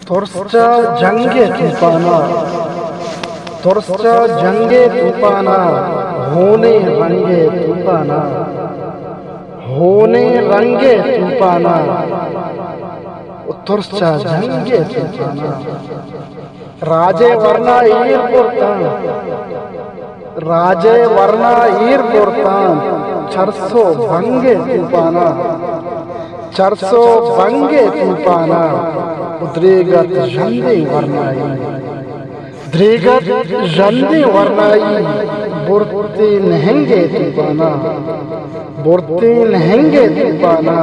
Torsta jange tufana, torsta jange tufana, होने रंगे तूफाना, होने रंगे तूफाना, torsta jange tufana. राजे वर्णा ईर पोर्तान, राजे वर्णा ईर पोर्तान, चरसो बंगे तूफाना, चरसो बंगे तूफाना, उद्रेगत जंदे वर्णाई, द्रेगत जंदे वर्णाई, बुरते नहेंगे तूफाना, बुरते नहेंगे तूफाना,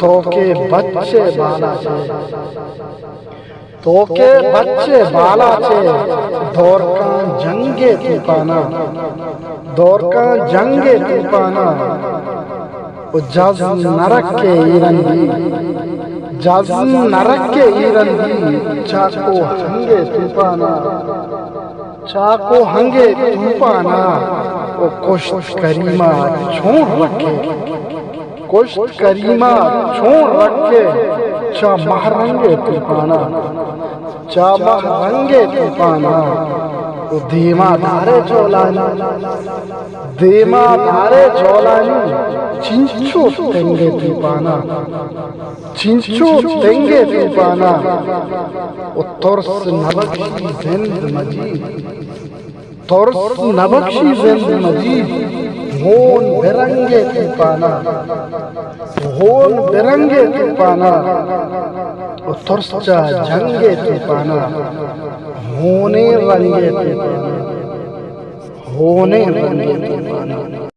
तोके बच्चे बाला छे, तोके बच्चे बाला छे, दौरका जंगे तूफाना, दौरका जंगे तूफाना, जज नरक के ईरंदी, जज नरक के ईरंदी, चाको हंगे तूफाना, चाको हंगे तूफाना, वो कुश्त करीमा छोड़ रखे, कुश्त करीमा छोड़ रखे, चा महरंगे तूफाना, चा महरंगे तूफाना, वो धीमा धारे चौलानी, धीमा धारे चौलानी, चिंचो तेंगे तूफाना, चिंचो तेंगे तूफाना, वो तोर्स नबक्षी जिंद मजीद, तोर्स नबक्षी जिंद मजीद, होन बिरंगे तूफाना, होन बिरंगे तूफाना, वो तोर्सा जंगे तूफाना, होने रंगे तूफाना, होने रंगे तूफाना.